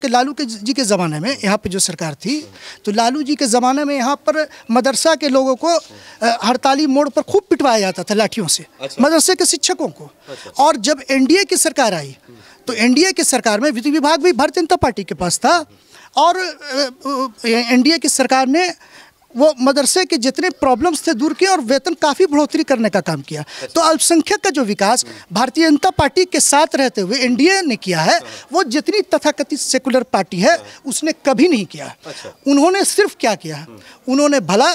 कि लालू के जी के ज़माने में यहाँ पे जो सरकार थी, तो लालू जी के ज़माने में यहाँ पर मदरसा के लोगों को हड़ताली मोड़ पर खूब पिटवाया जाता था लाठियों से, मदरसे के शिक्षकों को। और जब एनडीए की सरकार आई तो एनडीए की सरकार में वित्त विभाग भी भारतीय जनता पार्टी के पास था, और एनडीए की सरकार ने वो मदरसे के जितने प्रॉब्लम्स थे दूर किए और वेतन काफ़ी बढ़ोतरी करने का काम किया। तो अल्पसंख्यक का जो विकास भारतीय जनता पार्टी के साथ रहते हुए एनडीए ने किया है, वो जितनी तथाकथित सेकुलर पार्टी है उसने कभी नहीं किया। उन्होंने सिर्फ क्या किया, उन्होंने भला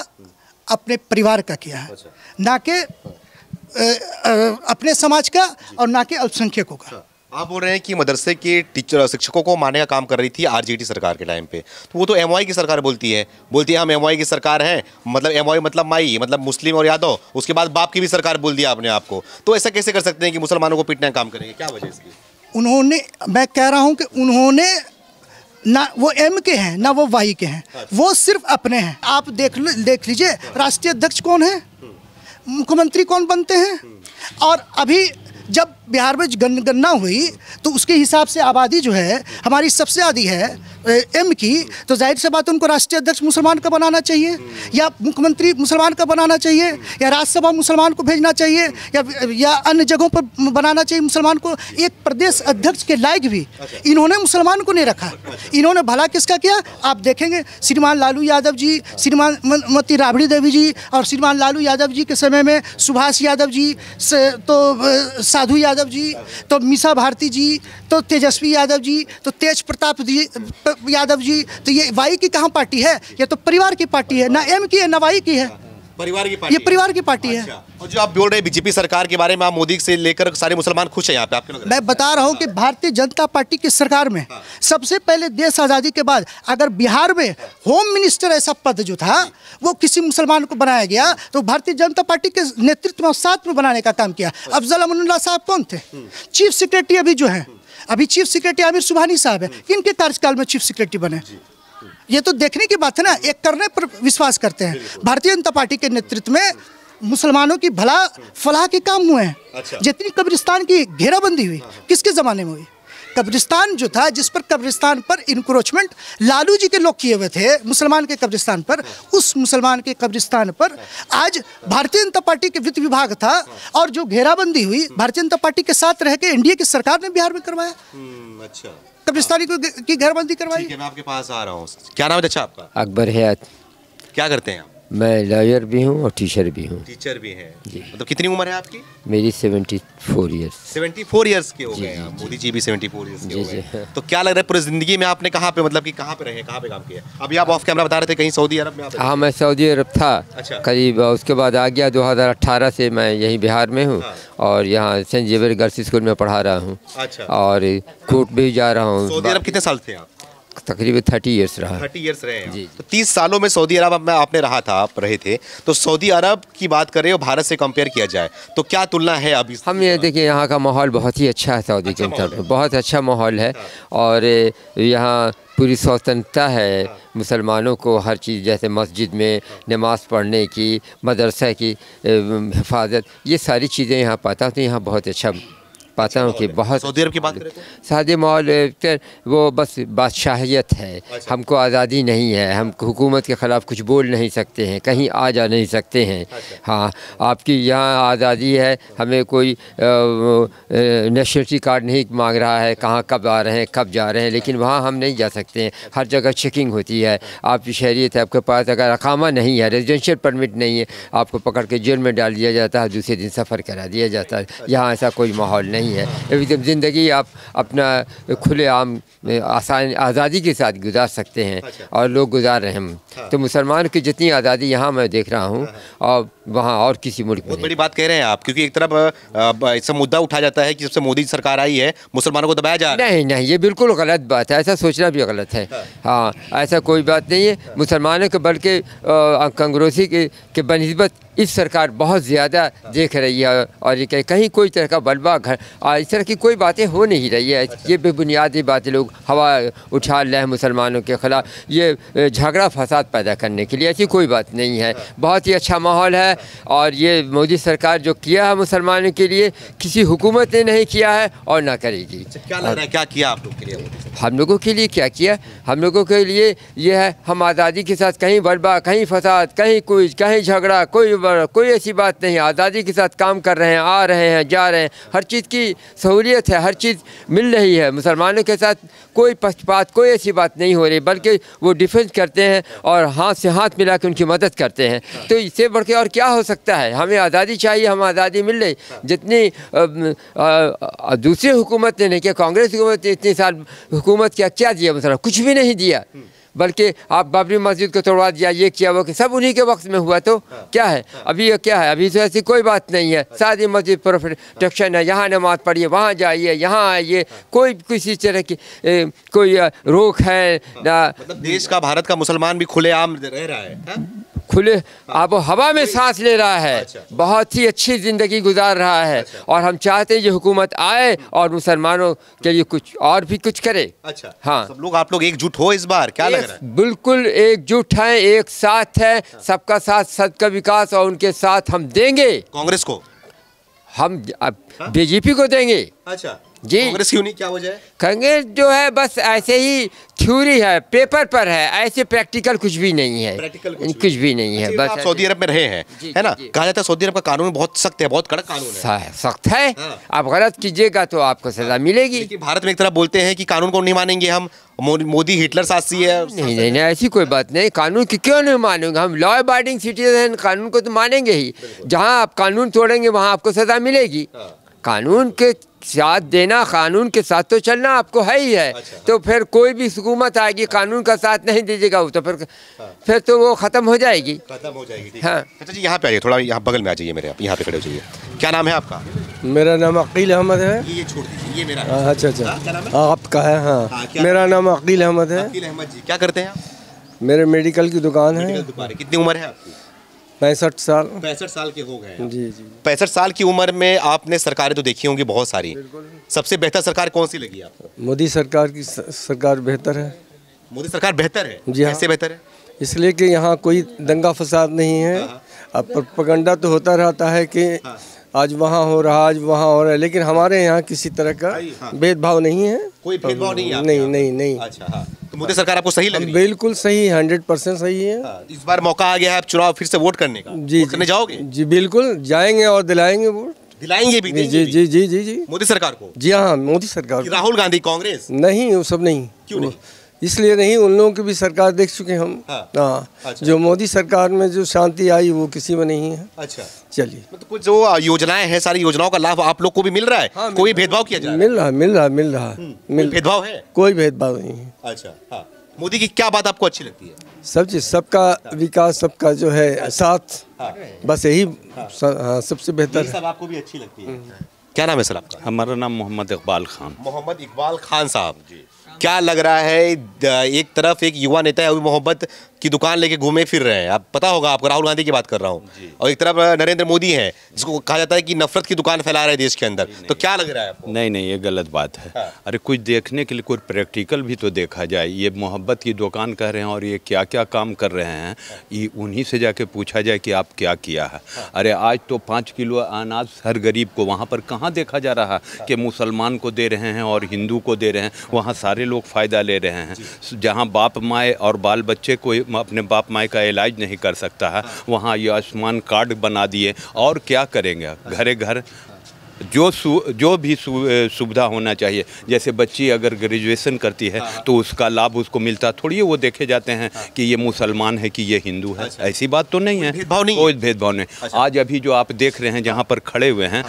अपने परिवार का किया है, ना कि अपने समाज का और ना कि अल्पसंख्यकों का। आप बोल रहे हैं कि मदरसे के टीचर शिक्षकों को मारने का काम कर रही थी आरजेडी सरकार के टाइम पे, तो वो तो एमवाई की सरकार बोलती है हम एमवाई की सरकार हैं, मतलब एमवाई मतलब माई, मतलब मुस्लिम और यादव, उसके बाद बाप की भी सरकार बोल दिया आपने आपको, तो ऐसा कैसे कर सकते हैं कि मुसलमानों को पीटने का काम करेंगे, क्या वजह इसकी? उन्होंने, मैं कह रहा हूँ कि उन्होंने ना वो एम के हैं ना वो वाई के हैं, वो सिर्फ अपने हैं। आप देख लीजिए राष्ट्रीय अध्यक्ष कौन है, मुख्यमंत्री कौन बनते हैं, और अभी जब बिहार में गणना हुई तो उसके हिसाब से आबादी जो है हमारी सबसे ज़्यादा है एम की, तो जाहिर सी बात उनको राष्ट्रीय अध्यक्ष मुसलमान का बनाना चाहिए, या मुख्यमंत्री मुसलमान का बनाना चाहिए, या राज्यसभा मुसलमान को भेजना चाहिए, या अन्य जगहों पर बनाना चाहिए मुसलमान को। एक प्रदेश अध्यक्ष के लायक भी इन्होंने मुसलमान को नहीं रखा। इन्होंने भला किसका किया, आप देखेंगे श्रीमान लालू यादव जी, श्रीमान मती राबड़ी देवी जी, और श्रीमान लालू यादव जी के समय में सुभाष यादव जी, तो साधु यादव जी, तो मीसा भारती जी, तो तेजस्वी यादव जी, तो तेज प्रताप जी यादव जी, तो ये वाई की कहाँ पार्टी है, ये तो परिवार की पार्टी है, ना एम की है ना वाई की है, परिवार की पार्टी, ये परिवार की पार्टी है। और जो आप बोल रहे हैं बीजेपी सरकार के बारे में, आप मोदी से लेकर सारे मुसलमान खुश हैं यहाँ पे, आपके? मैं बता रहा हूँ कि भारतीय जनता पार्टी की सरकार में सबसे पहले देश आज़ादी के बाद अगर बिहार में होम मिनिस्टर ऐसा पद जो था वो किसी मुसलमान को बनाया गया, तो भारतीय जनता पार्टी के नेतृत्व में साथ में बनाने का काम किया। अफजल अमानुल्लाह साहब कौन थे? चीफ सेक्रेटरी अभी जो है, अभी चीफ सेक्रेटरी आमिर सुबहानी साहब है, किनके कार्यकाल में चीफ सेक्रेटरी बने? ये तो देखने की बात है ना, एक करने पर विश्वास करते हैं। भारतीय जनता पार्टी के नेतृत्व में मुसलमानों की भला फलाह के काम हुए हैं। जितनी कब्रिस्तान की घेराबंदी हुई किसके ज़माने में हुई? कब्रिस्तान जो था, जिस पर कब्रिस्तान पर इंक्रोचमेंट लालू जी के लोग किए हुए थे मुसलमान के कब्रिस्तान पर, उस मुसलमान के कब्रिस्तान पर आज भारतीय जनता पार्टी के वित्त विभाग था, और जो घेराबंदी हुई भारतीय जनता पार्टी के साथ रह के एनडीए की सरकार ने बिहार में करवाया। अच्छा, कब्रिस्तानी की घेराबंदी करवाई। मैं आपके पास आ रहा हूँ, क्या नाम है अच्छा आपका? अकबर हयात। क्या करते हैं आप? मैं लॉयर भी हूँ और टीचर भी हूँ। टीचर भी हैं जी। मतलब कितनी उम्र है आपकी? मेरी 74 ईयर्स। 74 ईयर्स के हो गए आप, मोदी जी भी 74 ईयर्स के हो गए। तो क्या लग रहा है पूरी जिंदगी में आपने कहाँ पे, मतलब कि कहाँ पे रहे, कहाँ पे काम किया? अभी आप ऑफ कैमरा बता रहे थे कहीं सऊदी अरब में। हाँ, मैं सऊदी अरब था करीब, उसके बाद आ गया 2018 से मैं यहीं बिहार में हूँ, और यहाँ सेंट जेवियर गर्ल्स स्कूल में पढ़ा रहा हूँ, और कोर्ट भी जा रहा हूँ। सऊदी अरब कितने साल थे आप? तकरीबन 30 ईयर्स रहा। 30 ईयर्स रहे हैं जी। तो 30 सालों में सऊदी अरब में आपने रहा था, आप रहे थे, तो सऊदी अरब की बात करें और भारत से कंपेयर किया जाए तो क्या तुलना है अभी? हम ये देखिए, यहाँ का माहौल बहुत ही अच्छा है, सऊदी के तरफ बहुत अच्छा माहौल है, और यहाँ पूरी स्वतंत्रता है मुसलमानों को हर चीज़, जैसे मस्जिद में नमाज़ पढ़ने की, मदरसा की हिफाजत, ये सारी चीज़ें यहाँ पाता हूँ। तो यहाँ बहुत अच्छा पाता हूँ कि बहुत। सऊदी अरब की बात करें तो सादे माहौल, वो बस बादशाहियत है, हमको आज़ादी नहीं है, हम हुकूमत के ख़िलाफ़ कुछ बोल नहीं सकते हैं, कहीं आ जा नहीं सकते हैं। हाँ, आपकी यहाँ आज़ादी है, हमें कोई नेशनलिटी कार्ड नहीं मांग रहा है, कहाँ कब आ रहे हैं कब जा रहे हैं, लेकिन वहाँ हम नहीं जा सकते हैं। हर जगह चेकिंग होती है, आपकी शहरियत है, आपके पास अगर अकामा नहीं है, रेजिडेंशियल परमिट नहीं है, आपको पकड़ के जेल में डाल दिया जाता है, दूसरे दिन सफ़र करा दिया जाता है। यहाँ ऐसा कोई माहौल नहीं है। एकदम ज़िंदगी आप अपना खुले आम आसान आज़ादी के साथ गुजार सकते हैं, और लोग गुजार रहे हैं। तो मुसलमान की जितनी आज़ादी यहाँ मैं देख रहा हूँ, और वहाँ और किसी मुल्क में। बहुत बड़ी बात कह रहे हैं आप, क्योंकि एक तरफ ऐसा मुद्दा उठाया जाता है कि जब से मोदी सरकार आई है मुसलमानों को दबाया जा रहा है। नहीं, ये बिल्कुल गलत बात है, ऐसा सोचना भी गलत है। हाँ, ऐसा कोई बात नहीं है। मुसलमानों के बल्कि कांग्रेसी के बनिस्बत इस सरकार बहुत ज़्यादा देख रही है, और ये कहीं कोई तरह का बलवा इस तरह की कोई बातें हो नहीं रही है। ये बेबुनियादी बातें लोग हवा उछाल रहे हैं मुसलमानों के ख़िलाफ़, ये झगड़ा फसाद पैदा करने के लिए, ऐसी कोई बात नहीं है। बहुत ही अच्छा माहौल है, और ये मोदी सरकार जो किया है मुसलमानों के लिए किसी हुकूमत ने नहीं किया है और ना करेगी। क्या लग रहा है, क्या किया आप लोग के लिए? हम लोगों के लिए क्या किया? हम लोगों के लिए ये है, हम आज़ादी के साथ कहीं बर्बाद, कहीं फसाद, कहीं कुछ, कहीं झगड़ा, कोई ऐसी बात नहीं। आज़ादी के साथ काम कर रहे हैं, आ रहे हैं, जा रहे हैं, हर चीज़ की सहूलियत है, हर चीज़ मिल रही है। मुसलमानों के साथ कोई पक्षपात, कोई ऐसी बात नहीं हो रही, बल्कि वो डिफेंस करते हैं और हाथ से हाथ मिला के उनकी मदद करते हैं। तो इससे बढ़ के और क्या हो सकता है? हमें आज़ादी चाहिए, हम आज़ादी मिल रही। जितनी दूसरी हुकूमत ने नहीं किया, कांग्रेस हुकूमत ने इतने साल हुकूमत क्या दिया? मतलब कुछ भी नहीं दिया, बल्कि आप बाबरी मस्जिद को तोड़वा दिया, ये किया, वो सब उन्हीं के वक्त में हुआ। तो क्या है अभी? ये क्या है अभी? तो ऐसी कोई बात नहीं है। सारी मस्जिद प्रोटेक्शन है, यहाँ नमाज पढ़िए, वहाँ जाइए, यहाँ आइए, कोई किसी तरह की कोई रोक है ना। मतलब देश का, भारत का मुसलमान भी खुलेआम रह रहा है, खुले आबो हवा में सांस ले रहा है। अच्छा। बहुत ही अच्छी ज़िंदगी गुजार रहा है। अच्छा। और हम चाहते हैं ये हुकूमत आए और मुसलमानों के लिए कुछ और भी कुछ करे। अच्छा, हाँ, सब लोग, आप लोग एकजुट हो इस बार, क्या लग रहा है? बिल्कुल एकजुट हैं, एक साथ है, सबका साथ सबका विकास, और उनके साथ हम देंगे। कांग्रेस को? हम बीजेपी को देंगे। अच्छा जी। कांग्रेस क्यों नहीं? क्या वजह है? कांग्रेस जो है बस ऐसे ही थ्योरी है, पेपर पर है, ऐसे प्रैक्टिकल कुछ भी नहीं है। प्रैक्टिकल कुछ भी नहीं है। बस आप सऊदी अरब में रहे हैं, है ना? जी। कहा जाता है सऊदी अरब का कानून बहुत सख्त है, बहुत कड़क कानून है। सख्त है। हाँ। आप गलत कीजिएगा तो आपको सजा मिलेगी। लेकिन भारत में एक तरफ बोलते हैं कि कानून को नहीं मानेंगे हम, मोदी हिटलर सासी है। नहीं नहीं नहीं, ऐसी कोई बात नहीं। कानून की क्यों नहीं मानेंगे? हम लॉ अबाइडिंग सिटीजन, कानून को तो मानेंगे ही। जहाँ आप कानून तोड़ेंगे वहाँ आपको सजा मिलेगी। कानून के साथ देना, कानून के साथ तो चलना आपको है ही है। अच्छा। तो फिर कोई भी हुकूमत आएगी, कानून का साथ नहीं दीजिएगा तो फिर तो वो ख़त्म हो जाएगी। खत्म हो जाएगी। हाँ। अच्छा जी, यहाँ पे आइए, थोड़ा यहाँ बगल में आ जाइए मेरे, आप यहाँ पे खड़े हो जाइए। क्या नाम है आपका? मेरा नाम अकील अहमद है। ये छोड़ दीजिए, ये मेरा। अच्छा अच्छा, हाँ, क्या नाम है? आपका है? हाँ, हाँ, क्या मेरा नाम अकील अहमद है। अकील अहमद जी, क्या करते हैं आप? मेरे मेडिकल की दुकान है। मेडिकल दुकान है। कितनी उम्र है आपकी? 65 साल। 65 साल के हो गए हैं। जी जी। 65 साल की उम्र में आपने सरकारें तो देखी होंगी बहुत सारी, सबसे बेहतर सरकार कौन सी लगी आपको? मोदी सरकार की सरकार बेहतर है। मोदी सरकार बेहतर है? जी हाँ। कैसे बेहतर है? इसलिए कि यहाँ कोई दंगा फसाद नहीं है। अब प्रोपेगेंडा तो होता रहता है कि आज वहाँ हो रहा, आज वहाँ हो रहा है, लेकिन हमारे यहाँ किसी तरह का भेदभाव नहीं है। कोई भेदभाव नहीं है? नहीं नहीं नहीं। अच्छा, हाँ। तो मोदी सरकार आपको सही लग रही है? बिल्कुल सही, 100% सही है। हाँ, इस बार मौका आ गया है, आप चुनाव फिर से वोट करने का। जी वोट करने जाओगे? जी बिल्कुल जाएंगे और दिलाएंगे वोट। दिलाएंगे भी? जी जी जी जी जी जी। मोदी सरकार को? जी हाँ, मोदी सरकार। राहुल गांधी कांग्रेस? नहीं, वो सब नहीं। क्यों नहीं? इसलिए नहीं, उन लोगों की भी सरकार देख चुके हम। हाँ। अच्छा। जो मोदी सरकार में जो शांति आई वो किसी में नहीं है। अच्छा, चलिए। मतलब कुछ जो योजनाएं हैं, सारी योजनाओं का लाभ आप लोग को भी मिल रहा है? हाँ, कोई भेदभाव किया जा रहा है? मिल रहा मिल रहा मिल रहा कोई भेदभाव है? कोई भेदभाव नहीं है। अच्छा, हाँ। मोदी की क्या बात आपको अच्छी लगती है? सब चीज, सबका विकास, सबका जो है साथ, बस यही सबसे बेहतर है। सब आपको भी अच्छी लगती है? क्या नाम है सर आपका? हमारा नाम मोहम्मद इकबाल खान। मोहम्मद इकबाल खान साहब जी, क्या लग रहा है, एक तरफ एक युवा नेता है, अभी मोहब्बत की दुकान लेके घूमे फिर रहे हैं, आप पता होगा आपको, राहुल गांधी की बात कर रहा हूँ, और एक तरफ नरेंद्र मोदी हैं जिसको कहा जाता है कि नफरत की दुकान फैला रहे हैं देश के अंदर, तो क्या लग रहा है आपको? नहीं नहीं, ये गलत बात है। अरे कुछ देखने के लिए कोई प्रैक्टिकल भी तो देखा जाए। ये मोहब्बत की दुकान कह रहे हैं और ये क्या क्या काम कर रहे हैं, ये उन्हीं से जाके पूछा जाए कि आप क्या किया है। अरे आज तो 5 किलो अनाज हर गरीब को, वहाँ पर कहाँ देखा जा रहा कि मुसलमान को दे रहे हैं और हिंदू को दे रहे हैं, वहाँ सारे लोग फ़ायदा ले रहे हैं। जहाँ बाप माए और बाल बच्चे को अपने बाप माए का इलाज नहीं कर सकता है, वहाँ ये आयुष्मान कार्ड बना दिए, और क्या करेंगे? घरे घर जो भी सुविधा होना चाहिए, जैसे बच्ची अगर ग्रेजुएशन करती है तो उसका लाभ उसको मिलता, थोड़ी वो देखे जाते हैं कि ये मुसलमान है कि ये हिंदू है। ऐसी बात तो नहीं है, कोई भेदभाव नहीं। आज अभी जो आप देख रहे हैं जहाँ पर खड़े हुए हैं,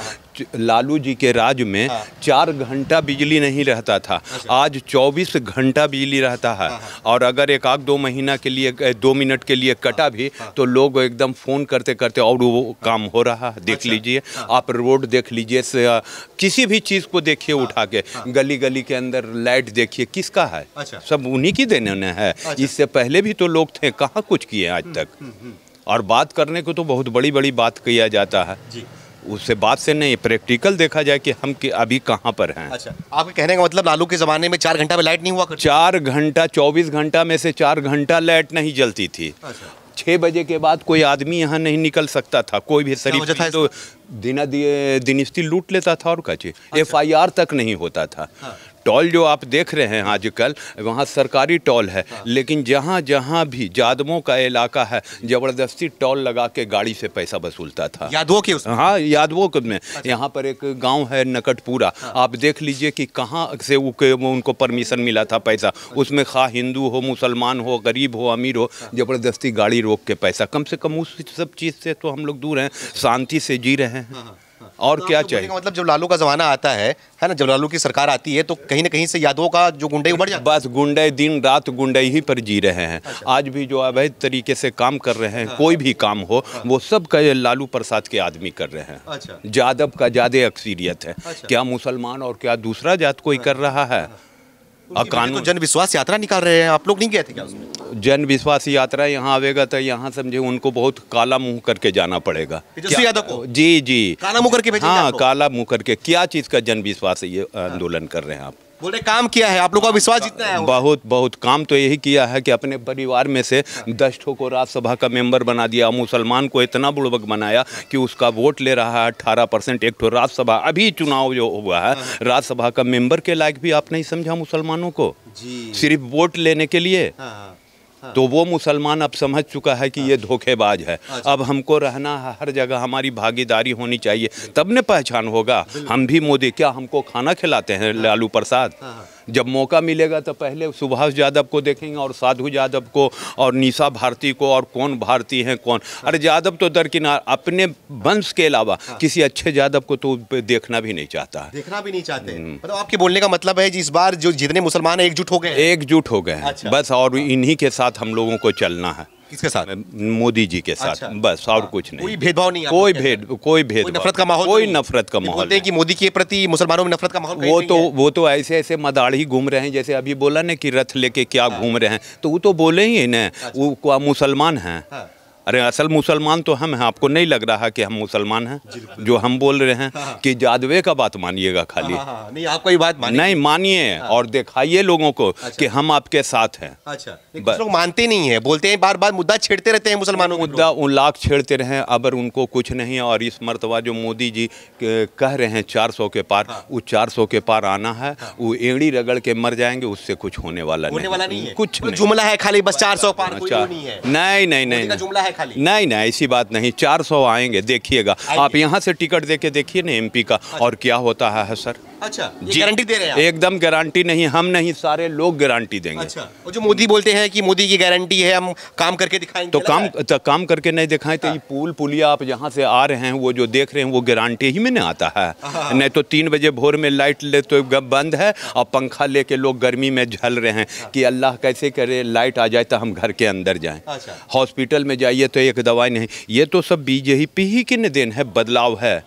लालू जी के राज में 4 घंटा बिजली नहीं रहता था, आज 24 घंटा बिजली रहता है। और अगर 1-2 महीना के लिए, 2 मिनट के लिए कटा भी तो लोग एकदम फ़ोन करते करते, और वो काम हो रहा है। देख लीजिए आप, रोड देख लीजिए, किसी भी चीज़ को देखिए उठा के, गली गली के अंदर लाइट देखिए, किसका है? सब उन्हीं की देने है। इससे पहले भी तो लोग थे, कहाँ कुछ किए आज तक। और बात करने को तो बहुत बड़ी बड़ी बात किया जाता है, उससे बात से नहीं, प्रैक्टिकल देखा जाए कि हम अभी कहाँ पर हैं। अच्छा, आपके कहने का मतलब लालू के ज़माने में 4 घंटा में लाइट नहीं हुआ करती? 4 घंटा, 24 घंटा में से 4 घंटा लाइट नहीं जलती थी। 6 बजे के बाद कोई आदमी यहाँ नहीं निकल सकता था, कोई भी शरीफ तो दिनस्ती लूट लेता था और कचे FIR तक नहीं होता था। टॉल जो आप देख रहे हैं आजकल, वहाँ सरकारी टॉल है, लेकिन जहाँ जहाँ भी यादवों का इलाका है ज़बरदस्ती टॉल लगा के गाड़ी से पैसा वसूलता था। यादवों के उसमें? हाँ, यादवों में। यहाँ पर एक गांव है नकटपुरा, आप देख लीजिए कि कहाँ से उनको परमिशन मिला था पैसा, उसमें खा हिंदू हो, मुसलमान हो, गरीब हो, अमीर हो, ज़बरदस्ती गाड़ी रोक के पैसा। कम से कम उस सब चीज़ से तो हम लोग दूर हैं, शांति से जी रहे हैं। और तो क्या चाहिए? मतलब जब लालू का जमाना आता है ना, जब लालू की सरकार आती है तो कहीं ना कहीं से यादवों का जो गुंडे बढ़ जाता है। बस गुंडे दिन रात गुंडे ही पर जी रहे हैं। आज भी जो अवैध तरीके से काम कर रहे हैं, कोई भी काम हो, वो सब का लालू प्रसाद के आदमी कर रहे हैं। यादव का ज़्यादा अक्सरियत है, क्या मुसलमान और क्या दूसरा जात कोई कर रहा है। कानून तो जन विश्वास यात्रा निकाल रहे हैं, आप लोग नहीं गए थे क्या उसमें? जन विश्वास यात्रा यहाँ आवेगा तो यहाँ समझे उनको बहुत काला मुंह करके जाना पड़ेगा। यादव को? जी काला मुंह करके भेजेंगे? हाँ, काला मुंह करके। क्या चीज़ का जन विश्वास ये आंदोलन कर रहे हैं आप? बोले काम किया है, आप लोग का विश्वास जितना है। बहुत काम तो यही किया है कि अपने परिवार में से 10 ठो को राज्यसभा का मेंबर बना दिया। मुसलमान को इतना बुड़बक बनाया कि उसका वोट ले रहा है 18%। एक ठो राज्यसभा, अभी चुनाव जो हुआ है, राज्यसभा का मेंबर के लायक भी आप नहीं समझा मुसलमानों को, सिर्फ वोट लेने के लिए। तो वो मुसलमान अब समझ चुका है कि ये धोखेबाज है। अब हमको रहना है हर जगह, हमारी भागीदारी होनी चाहिए, तब न पहचान होगा। हम भी मोदी, क्या हमको खाना खिलाते हैं लालू प्रसाद? जब मौका मिलेगा तो पहले सुभाष यादव को देखेंगे और साधु यादव को और निशा भारती को, और कौन भारती हैं कौन। अरे यादव तो दरकिनार, अपने वंश के अलावा किसी अच्छे यादव को तो देखना भी नहीं चाहता। देखना भी नहीं चाहते। मतलब आपके बोलने का मतलब है इस बार जो जितने मुसलमान एकजुट हो गए हैं। अच्छा। बस, और इन्हीं के साथ हम लोगों को चलना है। किसके साथ? मोदी जी के साथ। अच्छा। बस, और कुछ नहीं। कोई भेदभाव नहीं, कोई नफरत का माहौल, कोई नफरत का माहौल। बोलते हैं कि मोदी के प्रति मुसलमानों में नफरत का माहौल। वो तो ऐसे मदाड़ी घूम रहे हैं, जैसे अभी बोला ना कि रथ लेके क्या घूम रहे हैं, तो वो तो बोले ही ना, वो मुसलमान हैं। अरे असल मुसलमान तो हम हैं, आपको नहीं लग रहा कि हम मुसलमान हैं? जो हम बोल रहे हैं कि यादवे का बात मानिएगा खाली। नहीं, आपको ये बात नहीं मानिए और दिखाइए लोगों को कि हम आपके साथ हैं। अच्छा, लोग मानते नहीं है, बोलते हैं बार बार मुद्दा छेड़ते रहते हैं मुसलमानों। मुद्दा उन लाख छेड़ते रहे, अगर उनको कुछ नहीं है। और इस मर्तबा जो मोदी जी कह रहे हैं 400 के पार, वो 400 के पार आना है। वो एड़ी रगड़ के मर जाएंगे, उससे कुछ होने वाला नहीं है। कुछ जुमला है खाली, बस 400 पार नहीं है। नहीं, नहीं ऐसी बात नहीं। 400 आएंगे, देखिएगा आप। यहाँ से टिकट देके देखिए ना MP का, और क्या होता है सर। अच्छा, ये गारंटी दे रहे हैं? एकदम गारंटी नहीं, हम नहीं, सारे लोग गारंटी देंगे। अच्छा, और जो मोदी बोलते हैं कि मोदी की गारंटी है, हम काम करके दिखाएंगे, तो काम करके नहीं दिखाएं तो ये पुलिया आप जहाँ से आ रहे हैं, वो जो देख रहे हैं, वो गारंटी ही में नहीं आता है। नहीं तो 3 बजे भोर में लाइट ले तो बंद है, और पंखा लेके लोग गर्मी में झल रहे हैं कि अल्लाह कैसे करे लाइट आ जाए तो हम घर के अंदर जाएं। हॉस्पिटल में जाइए तो एक दवाई नहीं। ये तो सब BJP ही की देन है, बदलाव है।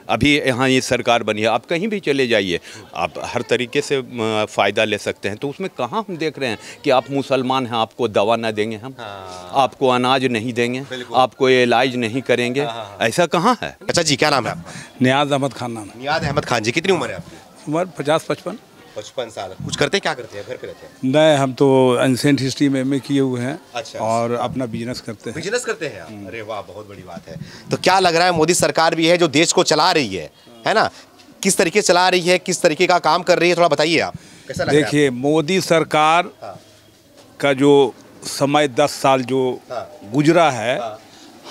अभी यहाँ ये सरकार बनी है, आप कहीं भी चले जाइए, आप हर तरीके से फ़ायदा ले सकते हैं। तो उसमें कहाँ हम देख रहे हैं कि आप मुसलमान हैं, आपको दवा ना देंगे हम, आपको अनाज नहीं देंगे, आपको इलाज नहीं करेंगे, ऐसा कहाँ है? अच्छा जी, क्या नाम है आपका? नियाज़ अहमद खान नाम है। नियाज़ अहमद खान जी, कितनी उम्र है आपकी? उम्र 50-55। 55 साल। कुछ करते हैं? क्या करते हैं? घर पे रहते हैं? नहीं, हम तो एंशिएंट हिस्ट्री में MA किए हुए हैं। अच्छा। और अपना बिजनेस करते हैं। बिजनेस करते हैं आप? अरे वाह, बहुत बड़ी बात है। तो क्या लग रहा है, मोदी सरकार भी है जो देश को चला रही है ना? किस तरीके से चला रही है, किस तरीके का काम कर रही है, थोड़ा बताइए आप। कैसा लग रहा है? देखिए, मोदी सरकार का जो समय 10 साल जो गुजरा है,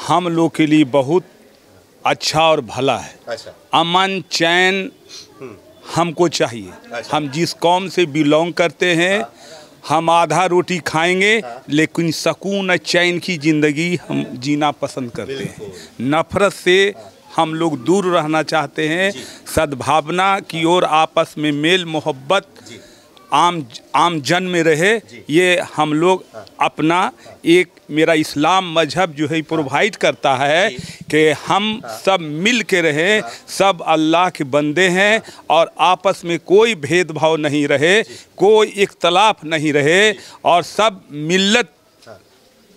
हम लोग के लिए बहुत अच्छा और भला है। अच्छा। अमन चैन हमको चाहिए। अच्छा। हम जिस कौम से बिलोंग करते हैं, हम आधा रोटी खाएंगे, लेकिन सुकून चैन की ज़िंदगी हम जीना पसंद करते हैं। नफ़रत से हम लोग दूर रहना चाहते हैं। सद्भावना की ओर, आपस में मेल मोहब्बत आम जन में रहे, ये हम लोग अपना एक, मेरा इस्लाम मजहब जो है प्रोवाइड करता है कि हम सब मिल के रहें, सब अल्लाह के बंदे हैं, और आपस में कोई भेदभाव नहीं रहे, कोई इख्तलाफ नहीं रहे, और सब मिल्लत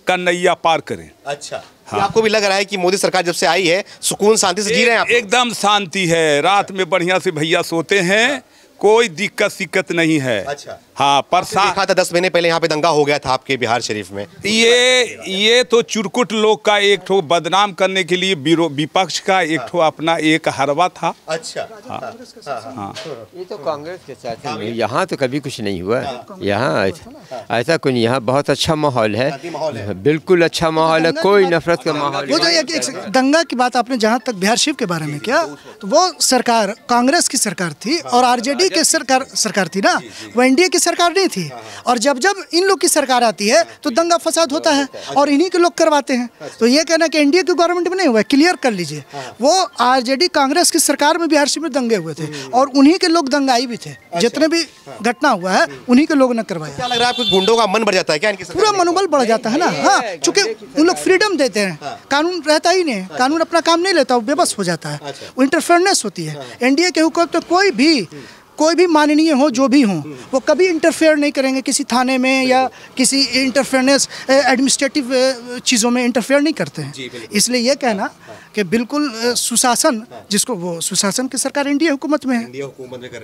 का नैया पार करें। अच्छा। हाँ। आपको भी लग रहा है कि मोदी सरकार जब से आई है सुकून शांति से जी रहे हैं आप? एकदम शांति है, रात में बढ़िया से भैया सोते हैं, कोई दिक्कत सिक्कत नहीं है। अच्छा। हाँ देखा था 10 महीने पहले यहाँ पे दंगा हो गया था आपके बिहार शरीफ में। ये तो चुरकुट लोग का एक ठो बदनाम करने के लिए विपक्ष का एक ठो अपना एक हरवा था। अच्छा हाँ ये तो कांग्रेस के साथ है, यहाँ तो कभी कुछ नहीं हुआ। यहाँ ऐसा कोई नहीं, यहाँ बहुत अच्छा माहौल है, बिल्कुल अच्छा माहौल है, कोई नफरत का माहौल। वो जो एक दंगा की बात आपने जहाँ तक बिहार शिव के बारे में किया, तो वो सरकार कांग्रेस की सरकार थी और आरजेडी की सरकार थी ना, वो एनडीए की सरकार नहीं थी। और जब जब इन लोग की सरकार आती है तो दंगा फसाद होता है और इन्हीं के लोग करवाते हैं। तो ये कहना कि एनडीए की गवर्नमेंट में नहीं हुआ, क्लियर कर लीजिए। वो आरजेडी कांग्रेस की सरकार में बिहार शिव में दंगे हुए थे और उन्हीं के लोग दंगाई भी थे। जितने भी घटना हुआ है उन्हीं के लोग ने करवाया। क्या लग रहा है आपको, गुंडों का मन बढ़ जाता है क्या इनकी? पूरा मनोबल बढ़ जाता है ना। हाँ, चूंकि उन लोग फ्रीडम देते हैं, कानून रहता ही नहीं, कानून अपना काम नहीं लेता, वो बेबस हो जाता है, वो इंटरफेरेंस होती है। एनडीए के हुकूमत तो कोई भी माननीय हो, जो भी हो, वो कभी इंटरफेयर नहीं करेंगे किसी थाने में या किसी इंटरफेरेंस एडमिनिस्ट्रेटिव चीज़ों में इंटरफेयर नहीं करते हैं। इसलिए ये कहना कि बिल्कुल सुशासन, जिसको वो सुशासन की सरकार एनडीए हुकूमत में है।